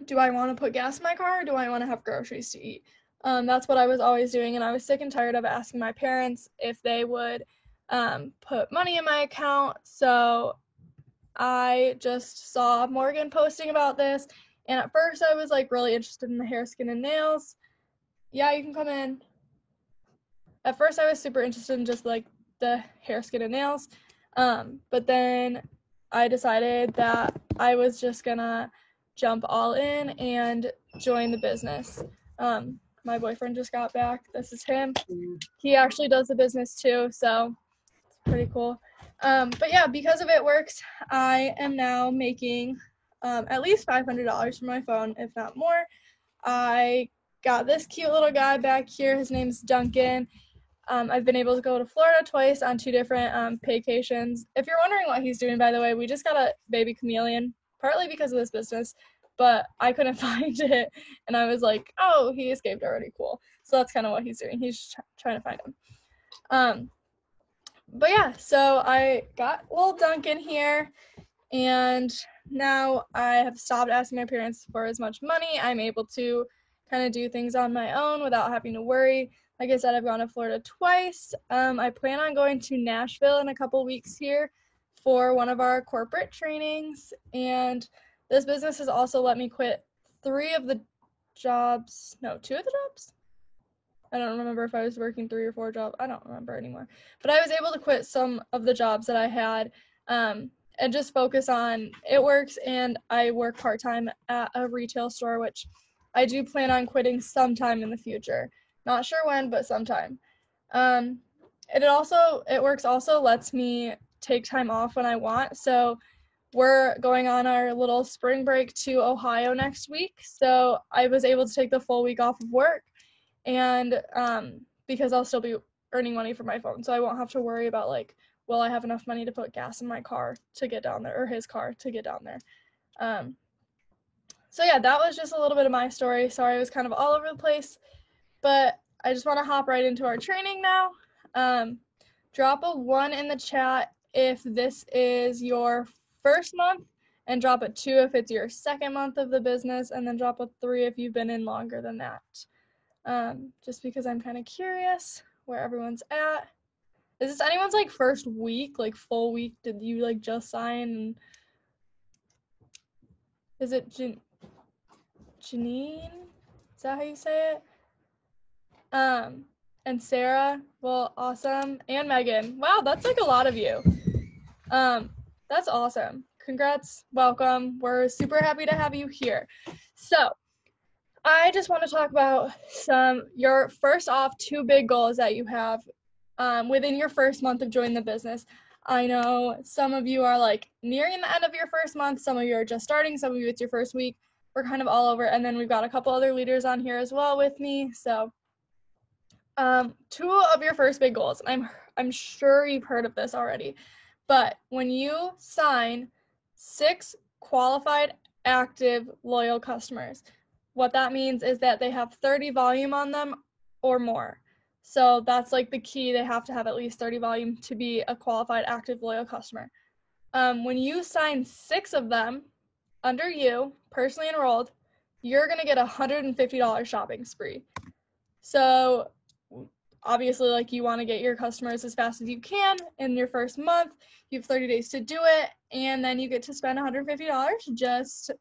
do I want to put gas in my car or do I want to have groceries to eat? That's what I was always doing, and I was sick and tired of asking my parents if they would put money in my account. So I just saw Morgan posting about this, and at first I was like really interested in the hair, skin, and nails. Yeah, you can come in. At first I was super interested in just like the hair, skin, and nails. But then I decided that I was just gonna jump all in and join the business. My boyfriend just got back. This is him. He actually does the business too, so it's pretty cool. But yeah, because of It Works, I am now making at least $500 from my phone, if not more. I got this cute little guy back here. His name's Duncan. I've been able to go to Florida twice on 2 different vacations. If you're wondering what he's doing, by the way, we just got a baby chameleon, partly because of this business, but I couldn't find it, and I was like, oh, he escaped already, cool. So that's kind of what he's doing. He's trying to find him. But yeah, so I got little Duncan here, and now I have stopped asking my parents for as much money. I'm able to kind of do things on my own without having to worry. Like I said, I've gone to Florida twice. I plan on going to Nashville in a couple weeks here for one of our corporate trainings. And this business has also let me quit 2 of the jobs. I don't remember if I was working 3 or 4 jobs. I don't remember anymore. But I was able to quit some of the jobs that I had and just focus on It Works. And I work part-time at a retail store, which I do plan on quitting sometime in the future. Not sure when, but sometime. Um, It Works also lets me take time off when I want. So we're going on our little spring break to Ohio next week. So I was able to take the full week off of work, and because I'll still be earning money from my phone, so I won't have to worry about like, will I have enough money to put gas in my car to get down there, or his car to get down there. Um, so yeah, that was just a little bit of my story. Sorry, I was kind of all over the place, but I just want to hop right into our training now. Um, Drop a 1 in the chat if this is your first month, and drop a 2 if it's your second month of the business, and then drop a 3 if you've been in longer than that. Just because I'm kind of curious where everyone's at. Is this anyone's like first week, like full week? Did you like just sign? Is it Janine? Is that how you say it? And Sarah. Well, awesome. And Megan. Wow, that's like a lot of you. That's awesome. Congrats. Welcome. We're super happy to have you here. So, I just want to talk about your first off 2 big goals that you have within your first month of joining the business. I know some of you are like nearing the end of your first month, some of you are just starting, some of you it's your first week. We're kind of all over, and then we've got a couple other leaders on here as well with me. So 2 of your first big goals. I'm sure you've heard of this already, but when you sign 6 qualified, active, loyal customers, what that means is that they have 30 volume on them or more. So that's like the key. They have to have at least 30 volume to be a qualified, active, loyal customer. When you sign 6 of them under you, personally enrolled, you're going to get a $150 shopping spree. So obviously, like, you want to get your customers as fast as you can in your first month. You have 30 days to do it, and then you get to spend $150 just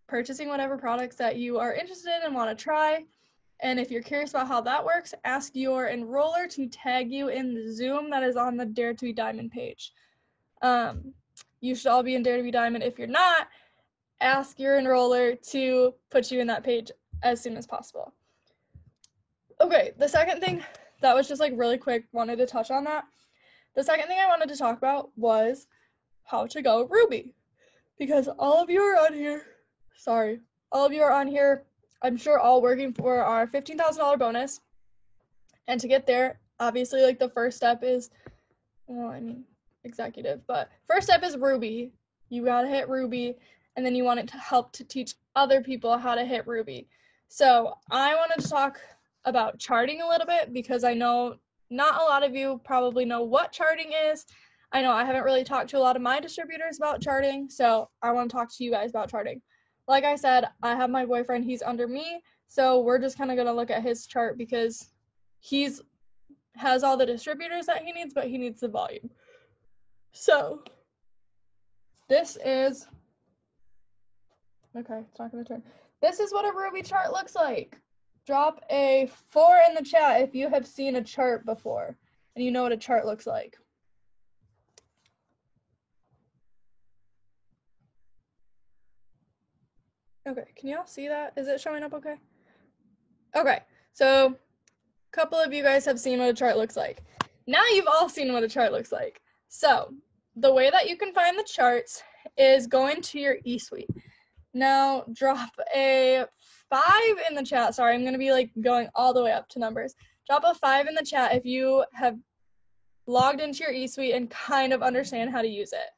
purchasing whatever products that you are interested in and want to try. And if you're curious about how that works, ask your enroller to tag you in the Zoom that is on the Dare to Be Diamond page. You should all be in Dare to Be Diamond. If you're not, ask your enroller to put you in that page as soon as possible. Okay, the second thing that was just like really quick, wanted to touch on that. The second thing I wanted to talk about was how to go Ruby. Because all of you are on here, I'm sure all working for our $15,000 bonus. And to get there, obviously, like, the first step is, well, I mean, executive, but first step is Ruby. You gotta hit Ruby, and then you want it to help to teach other people how to hit Ruby. So I wanted to talk about charting a little bit, because I know not a lot of you probably know what charting is. I know I haven't really talked to a lot of my distributors about charting, so I want to talk to you guys about charting. like I said, I have my boyfriend, he's under me, so we're just kind of going to look at his chart because has all the distributors that he needs, but he needs the volume. So this is, okay, it's not going to turn. This is what a Ruby chart looks like. Drop a 4 in the chat if you have seen a chart before and you know what a chart looks like. Okay, can you all see that? Is it showing up okay? Okay, so a couple of you guys have seen what a chart looks like. Now you've all seen what a chart looks like. So the way that you can find the charts is going to your eSuite. Now drop a 5 in the chat. Sorry, I'm going to be like going all the way up to numbers. Drop a 5 in the chat if you have logged into your eSuite and kind of understand how to use it.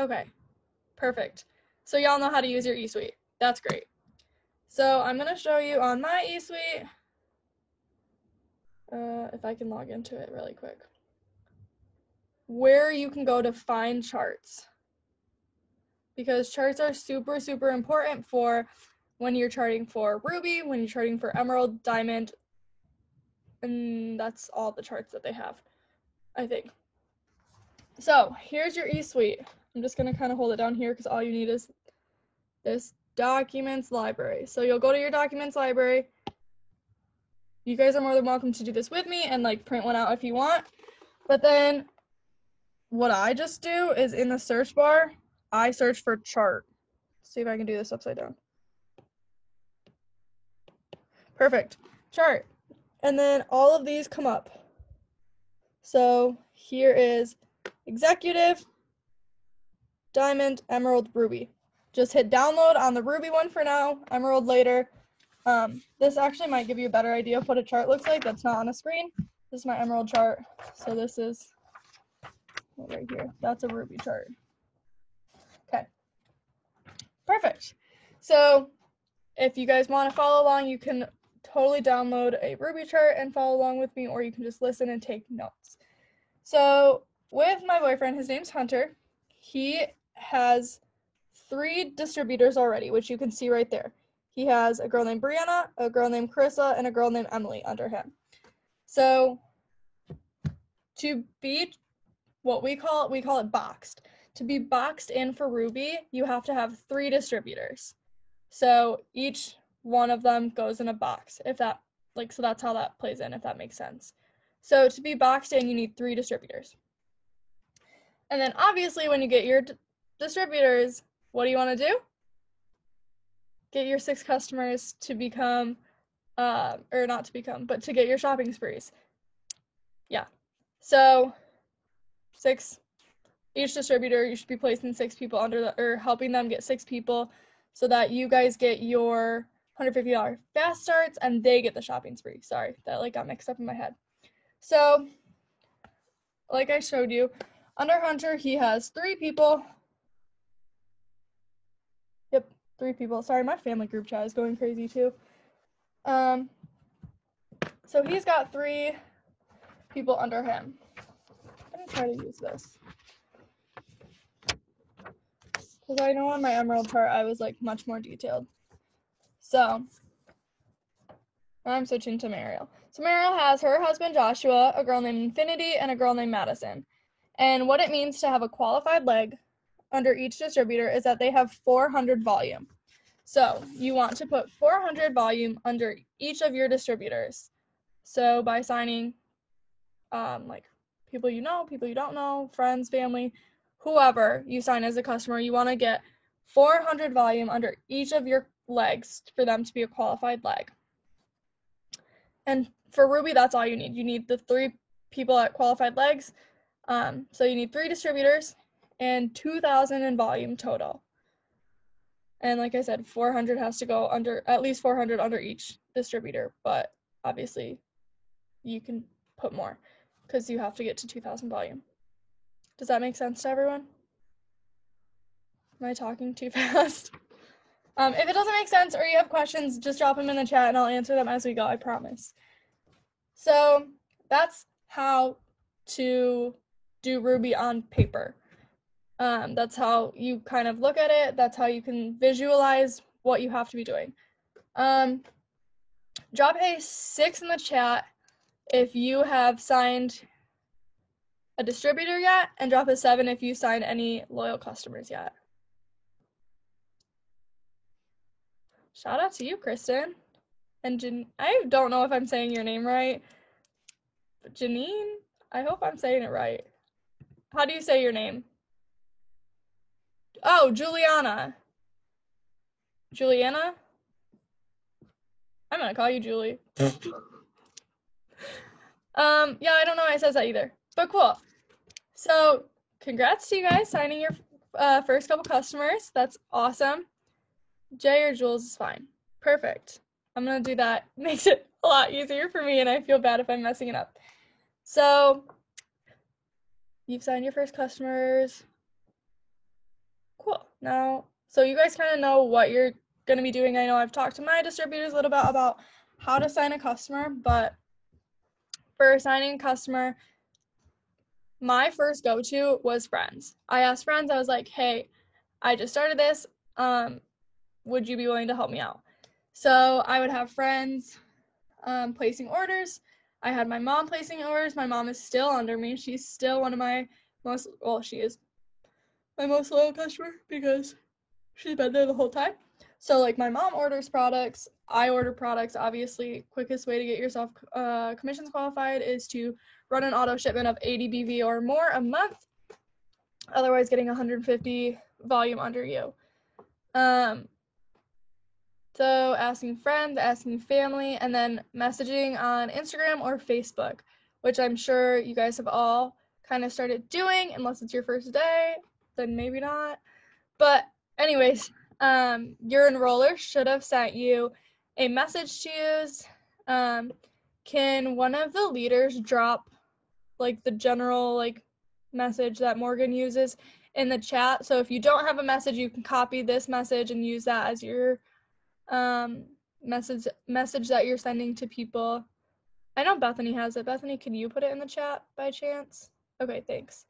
Okay, perfect. So y'all know how to use your eSuite. That's great. So I'm going to show you on my eSuite, if I can log into it really quick, where you can go to find charts. Because charts are super, super important for when you're charting for Ruby, when you're charting for Emerald, Diamond, and that's all the charts that they have, I think. So here's your eSuite. I'm just going to kind of hold it down here because all you need is this documents library. So you'll go to your documents library. You guys are more than welcome to do this with me and like print one out if you want. But then what I just do is in the search bar, I search for chart. Let's see if I can do this upside down. Perfect. Chart. And then all of these come up. So here is executive, diamond, emerald, ruby. Just hit download on the ruby one for now, emerald later. This actually might give you a better idea of what a chart looks like that's not on a screen. This is my emerald chart. So this is right here. That's a ruby chart. Okay. Perfect. So if you guys want to follow along, you can totally download a Ruby chart and follow along with me, or you can just listen and take notes. So with my boyfriend, his name's Hunter, he has 3 distributors already, which you can see right there. He has a girl named Brianna, a girl named Carissa, and a girl named Emily under him. So to be what we call it boxed. To be boxed in for Ruby, you have to have 3 distributors. So each one of them goes in a box, if that, like, so that's how that plays in, if that makes sense. So to be boxed in, you need 3 distributors. And then obviously when you get your distributors, what do you want to do? Get your 6 customers to become, or not to become, but to get your shopping sprees. Yeah. So 6, each distributor, you should be placing 6 people under or helping them get 6 people so that you guys get your $150 fast starts and they get the shopping spree. Sorry, that like got mixed up in my head. So, like I showed you, under Hunter, he has 3 people. Yep, 3 people. Sorry, my family group chat is going crazy too. So he's got 3 people under him. I'm gonna try to use this. Because I know on my Emerald chart, I was like much more detailed. So, I'm switching to Mariel. So Mariel has her husband Joshua, a girl named Infinity, and a girl named Madison. And what it means to have a qualified leg under each distributor is that they have 400 volume. So you want to put 400 volume under each of your distributors. So by signing like people you know, people you don't know, friends, family, whoever you sign as a customer, you want to get 400 volume under each of your legs for them to be a qualified leg. And for Ruby, that's all you need. You need the 3 people at qualified legs. So you need 3 distributors and 2,000 in volume total. And like I said, 400 has to go under, at least 400 under each distributor, but obviously you can put more because you have to get to 2,000 volume. Does that make sense to everyone? Am I talking too fast? If it doesn't make sense or you have questions, just drop them in the chat and I'll answer them as we go, I promise. So that's how to do Ruby on paper. That's how you kind of look at it. That's how you can visualize what you have to be doing. Drop a 6 in the chat if you have signed a distributor yet, and drop a 7 if you signed any loyal customers yet. Shout out to you, Kristen. And I don't know if I'm saying your name right. But Janine? I hope I'm saying it right. How do you say your name? Oh, Juliana. Juliana? I'm gonna call you Julie. Yeah, I don't know why it says that either. But cool. So, congrats to you guys signing your first couple customers. That's awesome. Jay or Jules is fine. Perfect. I'm gonna do that. Makes it a lot easier for me, and I feel bad if I'm messing it up. So, you've signed your first customers. Cool. Now, so you guys kind of know what you're gonna be doing. I know I've talked to my distributors a little bit about how to sign a customer, but for signing a customer, my first go-to was friends. I asked friends, I was like, hey, I just started this. Would you be willing to help me out? So I would have friends placing orders. I had my mom placing orders. My mom is still under me. She's still one of my she is my most loyal customer because she's been there the whole time. So like my mom orders products, I order products. Obviously, quickest way to get yourself commissions qualified is to run an auto shipment of 80 BV or more a month. Otherwise, getting 150 volume under you. So asking friends, asking family, and then messaging on Instagram or Facebook, which I'm sure you guys have all kind of started doing, unless it's your first day, then maybe not. But anyways, your enroller should have sent you a message to use. Can one of the leaders drop like the general like message that Morgan uses in the chat? So if you don't have a message, you can copy this message and use that as your message that you're sending to people. I know Bethany has it. Bethany, can you put it in the chat by chance? Okay, thanks.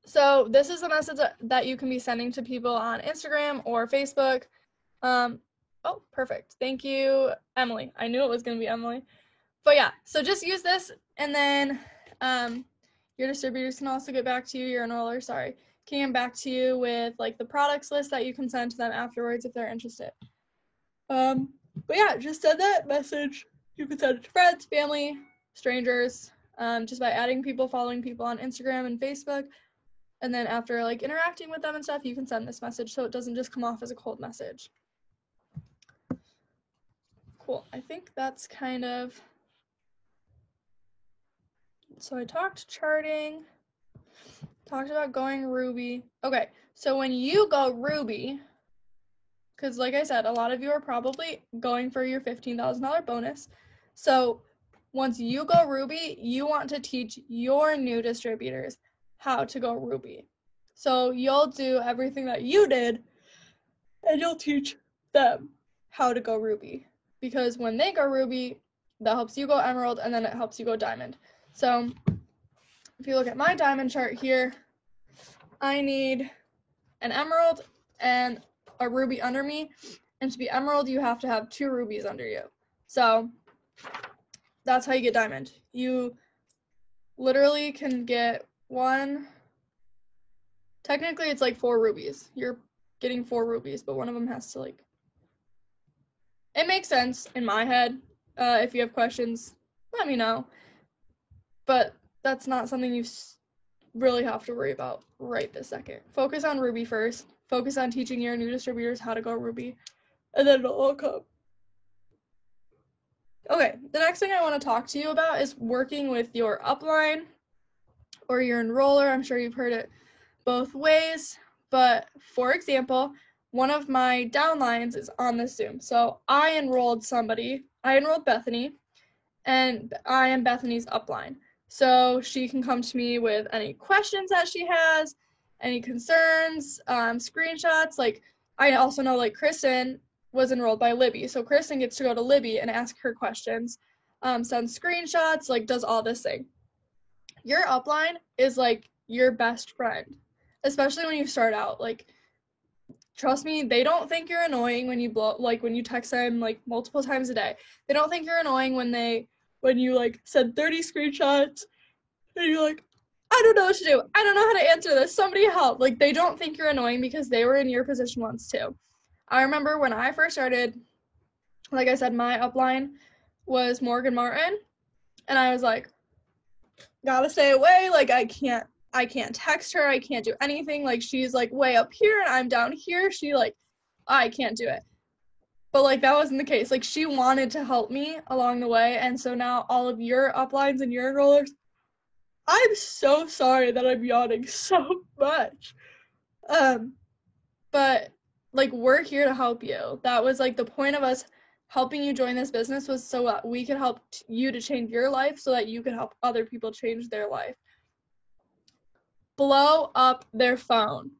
So this is a message that you can be sending to people on Instagram or Facebook. Oh, perfect. Thank you, Emily. I knew it was going to be Emily. But yeah, so just use this, and then your distributors can also get back to you, your enroller, can get back to you with like the products list that you can send to them afterwards if they're interested. But yeah, just send that message. You can send it to friends, family, strangers, just by adding people, following people on Instagram and Facebook. And then after like interacting with them and stuff, you can send this message so it doesn't just come off as a cold message. Cool. I think that's kind of, so I talked charting, talked about going Ruby. Okay, so when you go Ruby, because like I said, a lot of you are probably going for your $15,000 bonus. So once you go Ruby, you want to teach your new distributors how to go Ruby. So you'll do everything that you did, and you'll teach them how to go Ruby. Because when they go Ruby, that helps you go Emerald, and then it helps you go Diamond. So if you look at my Diamond chart here, I need an Emerald and a Ruby under me. And to be Emerald, you have to have 2 Rubies under you. So that's how you get Diamond. You literally can get 1, technically it's like 4 Rubies. You're getting 4 Rubies, but one of them has to like, it makes sense in my head. If you have questions, let me know. But that's not something you really have to worry about right this second. Focus on Ruby first. Focus on teaching your new distributors how to go Ruby, and then it'll all come. Okay, the next thing I want to talk to you about is working with your upline or your enroller. I'm sure you've heard it both ways, but for example, one of my downlines is on this Zoom. So I enrolled Bethany, and I am Bethany's upline. So she can come to me with any questions that she has, any concerns, screenshots. Like I also know like Kristen was enrolled by Libby. So Kristen gets to go to Libby and ask her questions, send screenshots, like does all this thing. Your upline is like your best friend, especially when you start out. Like, trust me, they don't think you're annoying when you when you text them like multiple times a day. They don't think you're annoying when you like send 30 screenshots and you're like, I don't know what to do. I don't know how to answer this. Somebody help. Like, they don't think you're annoying because they were in your position once too. I remember when I first started, like I said, my upline was Morgan Martin, and I was like, gotta stay away. Like, I can't text her. I can't do anything. Like, she's like way up here and I'm down here. I can't do it. But like, that wasn't the case. Like, she wanted to help me along the way. And so now all of your uplines and your enrollers, I'm so sorry that I'm yawning so much. But like, we're here to help you. That was like the point of us helping you join this business, was so that we could help you to change your life so that you could help other people change their life. Blow up their phone.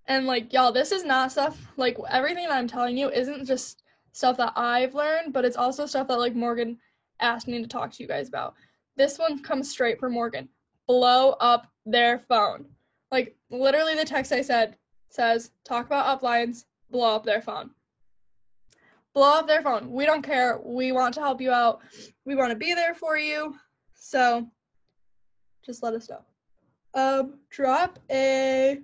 And like, y'all, this is not stuff, like, everything that I'm telling you isn't just stuff that I've learned, but it's also stuff that like Morgan asked me to talk to you guys about. This one comes straight from Morgan. Blow up their phone. Like, literally the text I said says, talk about uplines, blow up their phone. Blow up their phone. We don't care. We want to help you out. We want to be there for you. So just let us know. Drop an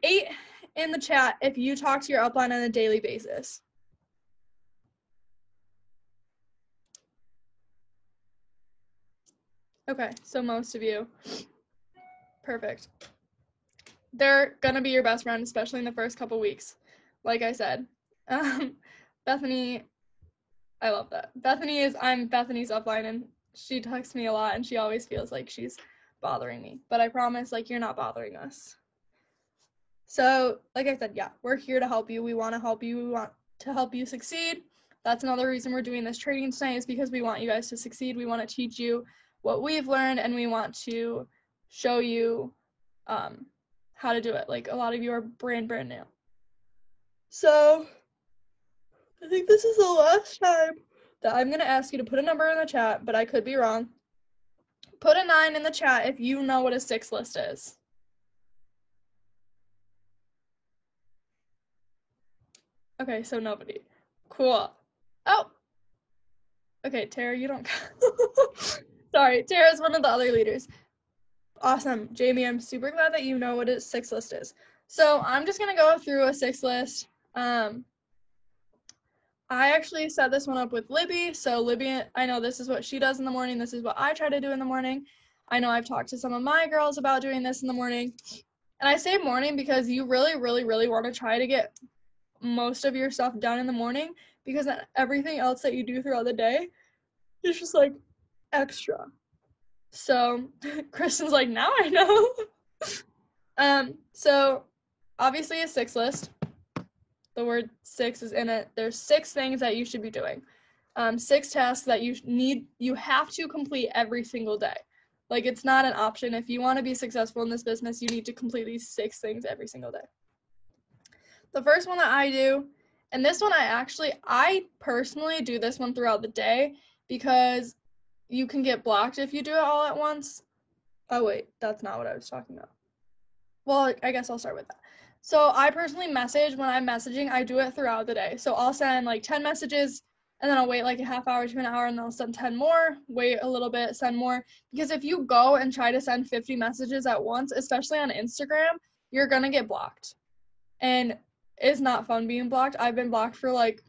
8 in the chat if you talk to your upline on a daily basis. Okay, so most of you. Perfect. They're gonna be your best friend, especially in the first couple weeks. Like I said. Bethany, I love that. I'm Bethany's upline, and she texts me a lot, and she always feels like she's bothering me. But I promise, like, you're not bothering us. So, like I said, yeah, we're here to help you. We want to help you. We want to help you succeed. That's another reason we're doing this training tonight, is because we want you guys to succeed. We want to teach you what we've learned, and we want to show you how to do it. Like, a lot of you are brand new. So, I think this is the last time that I'm going to ask you to put a number in the chat, but I could be wrong. Put a 9 in the chat if you know what a 6 list is. Okay, so nobody. Cool. Oh. Okay, Tara, you don't. Sorry, Tara's one of the other leaders. Awesome. Jamie, I'm super glad that you know what a 6 list is. So I'm just going to go through a 6 list. I actually set this one up with Libby. So Libby, I know this is what she does in the morning. This is what I try to do in the morning. I know I've talked to some of my girls about doing this in the morning. And I say morning because you really, really, really want to try to get most of your stuff done in the morning, because everything else that you do throughout the day is just like extra. So Kristen's like, now I know. So obviously a 6 list. The word 6 is in it. There's 6 things that you should be doing. 6 tasks that you have to complete every single day. Like, it's not an option. If you want to be successful in this business, you need to complete these 6 things every single day. The first one that I do, and this one I personally do this one throughout the day, because you can get blocked if you do it all at once. Oh wait, that's not what I was talking about. Well, I guess I'll start with that. So I personally message, when I'm messaging, I do it throughout the day. So I'll send like 10 messages, and then I'll wait like a half hour to an hour, and then I'll send 10 more, wait a little bit, send more. Because if you go and try to send 50 messages at once, especially on Instagram, you're gonna get blocked. And it's not fun being blocked. I've been blocked for like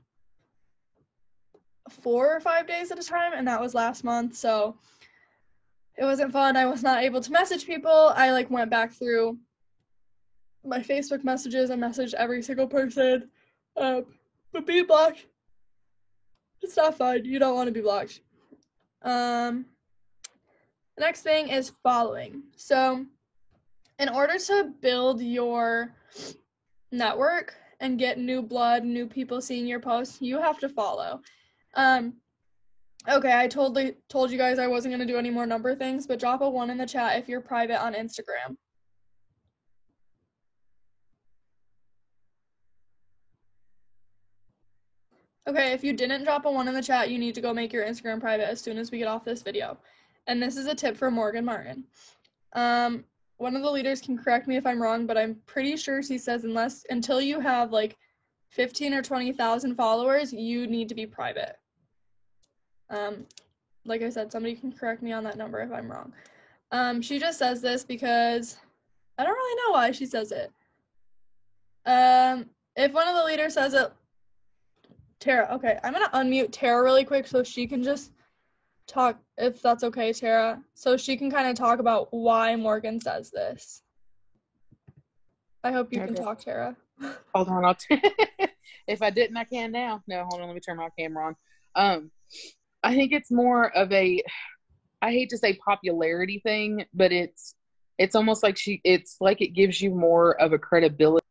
4 or 5 days at a time, and that was last month, so it wasn't fun. I was not able to message people. I like went back through my Facebook messages and messaged every single person. But being blocked, it's not fun. You don't want to be blocked. The next thing is following. So in order to build your network and get new blood, new people seeing your posts, you have to follow. Okay, I told you guys I wasn't going to do any more number things, but drop a 1 in the chat if you're private on Instagram. Okay, if you didn't drop a 1 in the chat, you need to go make your Instagram private as soon as we get off this video. and this is a tip for Morgan Martin. One of the leaders can correct me if I'm wrong, but I'm pretty sure she says until you have like 15 or 20,000 followers, you need to be private. Like I said, somebody can correct me on that number if I'm wrong. She just says this because I don't really know why she says it. If one of the leaders says it, Tara, okay, I'm gonna unmute Tara really quick so she can just talk, if that's okay, Tara, so she can kind of talk about why Morgan says this. I hope you can talk, Tara. Hold on, if I didn't, I can now. No, hold on, let me turn my camera on. I think it's more of I hate to say popularity thing, but it's almost like it's like it gives you more of a credibility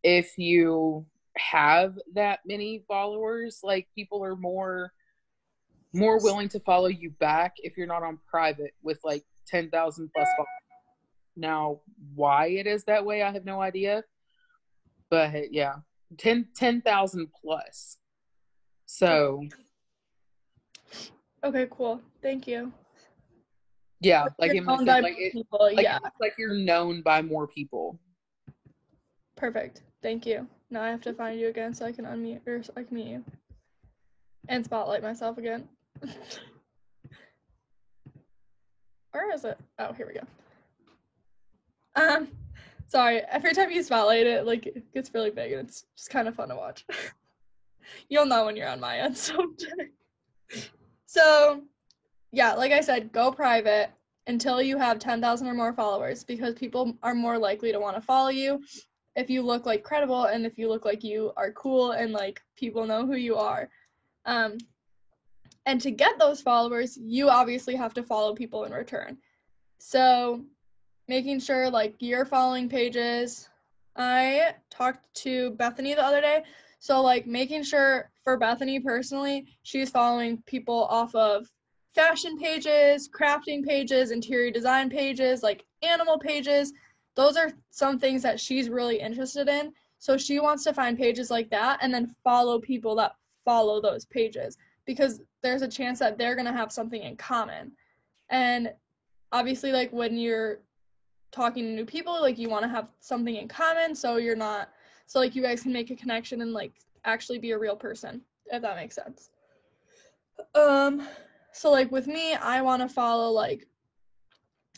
if you have that many followers. Like, people are more willing to follow you back if you're not on private with like 10,000 plus followers. Now, why it is that way, I have no idea. But yeah, 10,000 plus. So. Okay, cool. Thank you. Yeah, like Emily said, yeah. It's like you're known by more people. Perfect. Thank you. Now I have to find you again so I can unmute, or so I can meet you. And spotlight myself again. Where is it? Oh, here we go. Sorry, every time you spotlight it, like, it gets really big and it's just kind of fun to watch. You'll know when you're on my end someday. So, yeah, like I said, go private until you have 10,000 or more followers, because people are more likely to want to follow you if you look like credible and if you look like you are cool and like people know who you are. And to get those followers, you obviously have to follow people in return. So making sure like you're following pages. I talked to Bethany the other day. So like making sure for Bethany personally, she's following people off of fashion pages, crafting pages, interior design pages, like animal pages. Those are some things that she's really interested in. So she wants to find pages like that and then follow people that follow those pages, because there's a chance that they're going to have something in common. And obviously, like, when you're talking to new people, like, you want to have something in common so you guys can make a connection and like actually be a real person, if that makes sense. So like with me, I want to follow, like,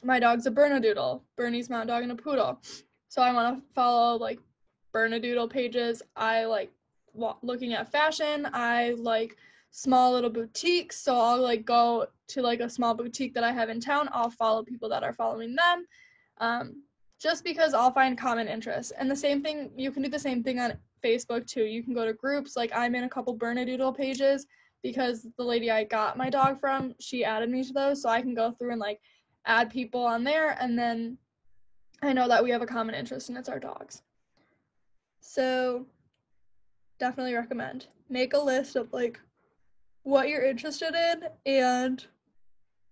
my dog's a Bernedoodle. Bernie's mountain dog and a poodle. So I want to follow like Bernedoodle pages. I like looking at fashion. I like small little boutiques. So I'll like go to like a small boutique that I have in town. I'll follow people that are following them. Just because I'll find common interests. And the same thing, you can do the same thing on Facebook too. You can go to groups. Like, I'm in a couple Bernedoodle pages because the lady I got my dog from, she added me to those. So I can go through and like add people on there, and then I know that we have a common interest and it's our dogs. So definitely recommend. Make a list of like what you're interested in and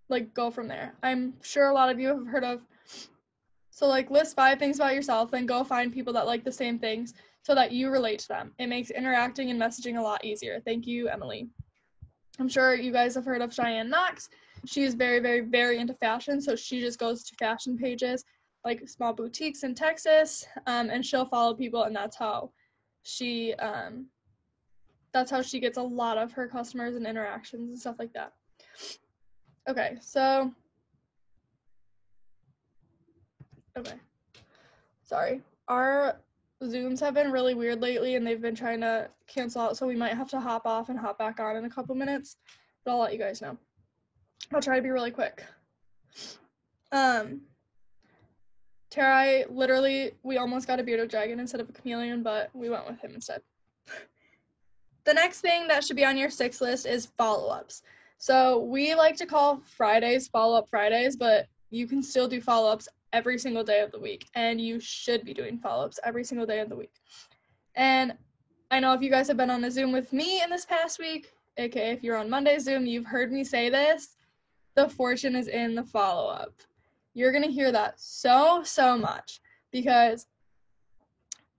like go from there. I'm sure a lot of you have heard of, so like list 5 things about yourself, then go find people that like the same things so that you relate to them. It makes interacting and messaging a lot easier. Thank you, Emily. I'm sure you guys have heard of Cheyenne Knox. She's very, very, very into fashion, so she just goes to fashion pages, like small boutiques in Texas, and she'll follow people, and that's how she gets a lot of her customers and interactions and stuff like that. Okay, sorry. Our Zooms have been really weird lately, and they've been trying to cancel out, so we might have to hop off and hop back on in a couple minutes, but I'll let you guys know. I'll try to be really quick. Tara, we almost got a bearded dragon instead of a chameleon, but we went with him instead. The next thing that should be on your 6 list is follow-ups. So we like to call Fridays follow-up Fridays, but you can still do follow-ups every single day of the week, and you should be doing follow-ups every single day of the week. And I know if you guys have been on a Zoom with me in this past week, aka if you're on Monday's Zoom, you've heard me say this: the fortune is in the follow-up. You're going to hear that so much, because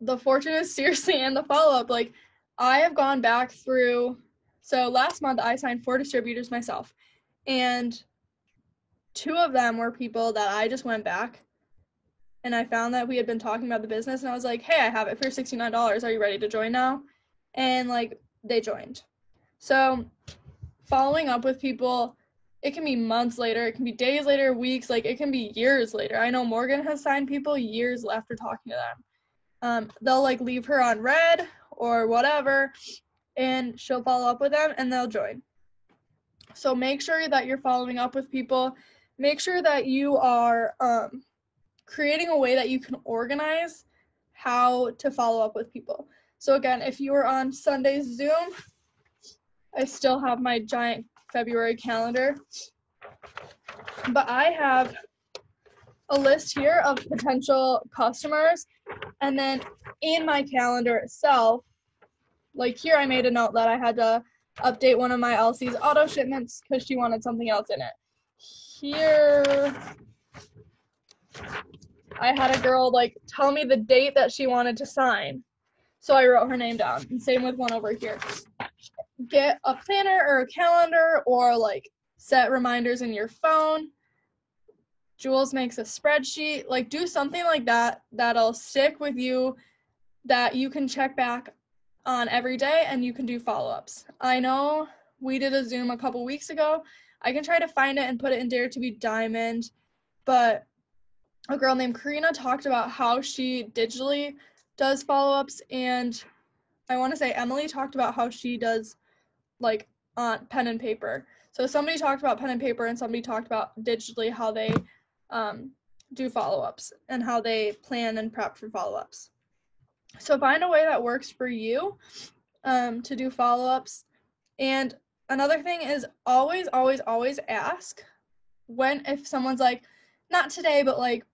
the fortune is seriously in the follow-up. Like, I have gone back through, so last month I signed 4 distributors myself, and 2 of them were people that I just went back and I found that we had been talking about the business, and I was like, hey, I have it for $69. Are you ready to join now? And like, they joined. So following up with people, it can be months later, it can be days later, weeks, like it can be years later. I know Morgan has signed people years after talking to them. They'll like leave her on red or whatever, and she'll follow up with them and they'll join. So make sure that you're following up with people. Make sure that you are creating a way that you can organize how to follow up with people. So again, if you were on Sunday's Zoom, I still have my giant February calendar, but I have a list here of potential customers, and then in my calendar itself, like here I made a note that I had to update one of my Elsie's auto shipments because she wanted something else in it. Here I had a girl like tell me the date that she wanted to sign, so I wrote her name down, and same with one over here. Get a planner or a calendar or like set reminders in your phone. Jules makes a spreadsheet. Like do something like that that'll stick with you, that you can check back on every day and you can do follow-ups. I know we did a Zoom a couple weeks ago. I can try to find it and put it in Dare to be Diamond, but a girl named Karina talked about how she digitally does follow-ups, and I want to say Emily talked about how she does like on pen and paper. So somebody talked about pen and paper and somebody talked about digitally how they do follow-ups and how they plan and prep for follow-ups. So find a way that works for you to do follow-ups. And another thing is always ask when, if someone's like, not today, but like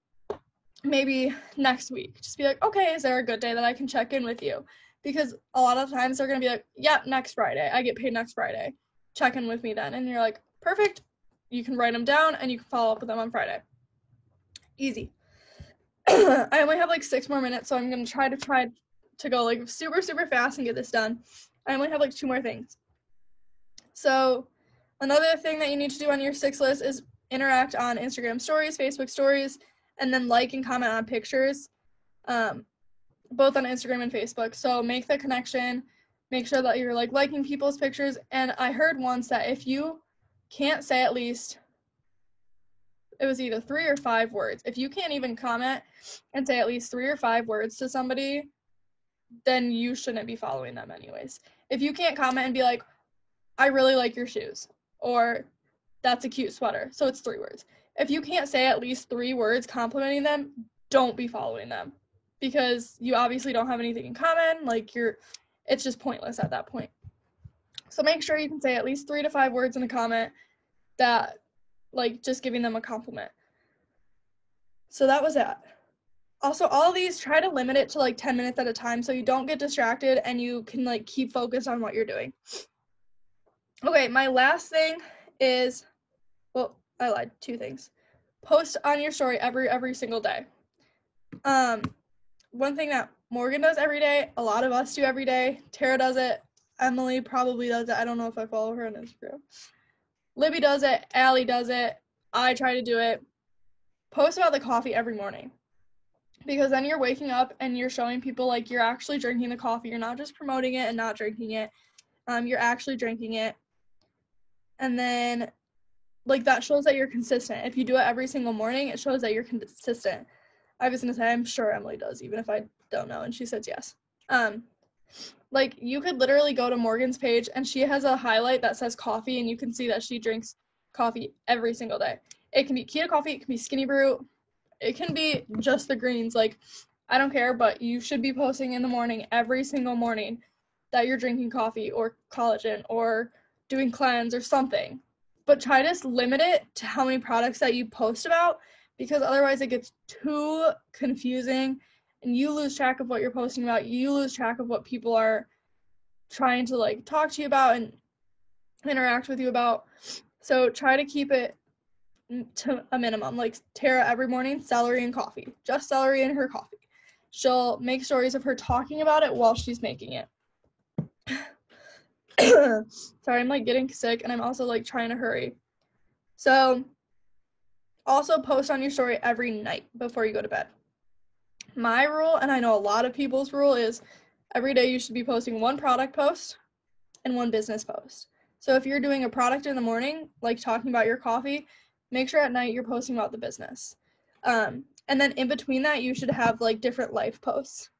maybe next week, just be like, okay, is there a good day that I can check in with you? Because a lot of times they're going to be like, yeah, next Friday. I get paid next Friday. Check in with me then. And you're like, perfect. You can write them down and you can follow up with them on Friday. Easy. I only have like 6 more minutes, so I'm going to try to go like super fast and get this done. I only have like 2 more things. So another thing that you need to do on your 6 list is interact on Instagram stories, Facebook stories, and then like and comment on pictures. Both on Instagram and Facebook. So make the connection, make sure that you're like liking people's pictures. And I heard once that if you can't say at least, it was either 3 or 5 words, if you can't even comment and say at least 3 or 5 words to somebody, then you shouldn't be following them anyways. If you can't comment and be like, I really like your shoes, or that's a cute sweater, so it's 3 words. If you can't say at least 3 words complimenting them, don't be following them, because you obviously don't have anything in common. Like it's just pointless at that point. So make sure you can say at least 3 to 5 words in a comment that like just giving them a compliment. So that was that. Also, all of these, try to limit it to like 10 minutes at a time so you don't get distracted and you can like keep focused on what you're doing. Okay, my last thing is, well, I lied, 2 things. Post on your story every single day. One thing that Morgan does every day, a lot of us do every day, Tara does it, Emily probably does it, I don't know if I follow her on Instagram. Libby does it, Allie does it, I try to do it. Post about the coffee every morning. Because then you're waking up and you're showing people like you're actually drinking the coffee. You're not just promoting it and not drinking it. You're actually drinking it. And then like that shows that you're consistent. If you do it every single morning, it shows that you're consistent. I was gonna say, I'm sure Emily does, even if I don't know, and she says yes. Like you could literally go to Morgan's page and she has a highlight that says coffee, and you can see that she drinks coffee every single day. It can be keto coffee, it can be skinny brew, it can be just the greens. Like, I don't care, but you should be posting in the morning, every single morning, that you're drinking coffee or collagen or doing cleanse or something. But try to limit it to how many products that you post about, because otherwise it gets too confusing and you lose track of what you're posting about. You lose track of what people are trying to like talk to you about and interact with you about. So try to keep it to a minimum. Like Tara, every morning, celery and coffee, just celery and her coffee. She'll make stories of her talking about it while she's making it. Sorry, I'm like getting sick and I'm also like trying to hurry. So Also, post on your story every night before you go to bed. My rule, and I know a lot of people's rule, is every day you should be posting one product post and one business post. So if you're doing a product in the morning, like talking about your coffee, make sure at night you're posting about the business. And then in between that, you should have like different life posts.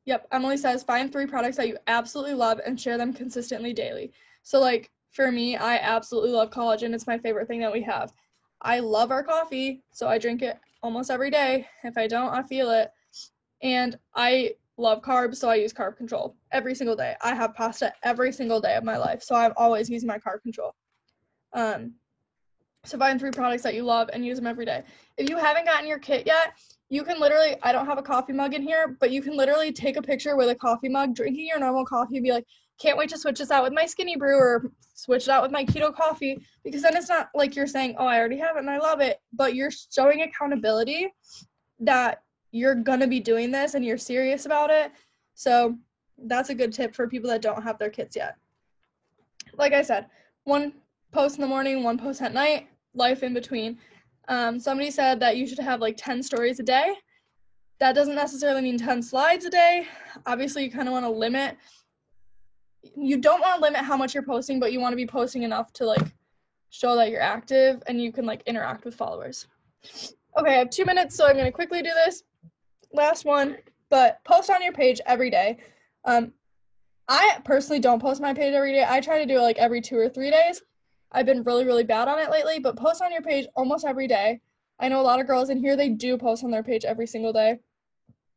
Yep, Emily says, find 3 products that you absolutely love and share them consistently daily. So like for me, I absolutely love collagen. It's my favorite thing that we have. I love our coffee, so I drink it almost every day. If I don't, I feel it. And I love carbs, so I use carb control every single day. I have pasta every single day of my life, so I'm always using my carb control. So find 3 products that you love and use them every day. If you haven't gotten your kit yet, you can literally, I don't have a coffee mug in here, but you can literally take a picture with a coffee mug, drinking your normal coffee, and be like, can't wait to switch this out with my skinny brew or switch it out with my keto coffee, because then it's not like you're saying, oh, I already have it and I love it, but you're showing accountability that you're going to be doing this and you're serious about it. So that's a good tip for people that don't have their kits yet. Like I said, 1 post in the morning, 1 post at night, life in between. Somebody said that you should have like 10 stories a day. That doesn't necessarily mean 10 slides a day. Obviously, you kind of want to limit. You don't want to limit how much you're posting, but you want to be posting enough to like show that you're active and you can like interact with followers. Okay, I have 2 minutes, so I'm going to quickly do this. Last one, but post on your page every day. I personally don't post my page every day. I try to do it like every 2 or 3 days. I've been really, really bad on it lately, but post on your page almost every day. I know a lot of girls in here, they do post on their page every single day,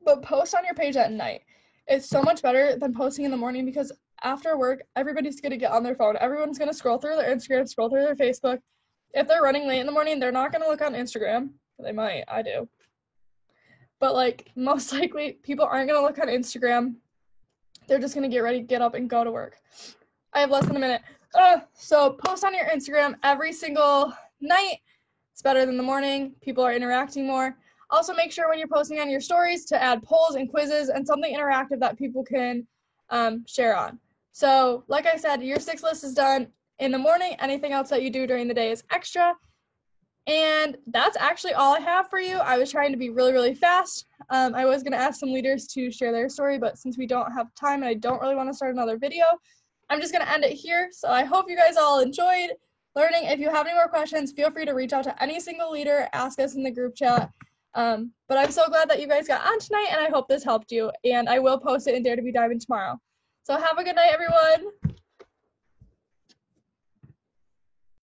but post on your page at night. It's so much better than posting in the morning, because after work, everybody's going to get on their phone. Everyone's going to scroll through their Instagram, scroll through their Facebook. If they're running late in the morning, they're not going to look on Instagram. They might, I do. But like most likely, people aren't going to look on Instagram. They're just going to get ready, get up, and go to work. I have less than a minute. So post on your Instagram every single night. It's better than the morning. People are interacting more. Also, make sure when you're posting on your stories to add polls and quizzes and something interactive that people can share on. So like I said, your 6 list is done in the morning. Anything else that you do during the day is extra. And that's actually all I have for you. I was trying to be really, really fast. I was going to ask some leaders to share their story, but since we don't have time and I don't really want to start another video, I'm just going to end it here. So I hope you guys all enjoyed learning. If you have any more questions, feel free to reach out to any single leader, ask us in the group chat. But I'm so glad that you guys got on tonight, and I hope this helped you. And I will post it in Dare to Be Diamond tomorrow. So have a good night, everyone.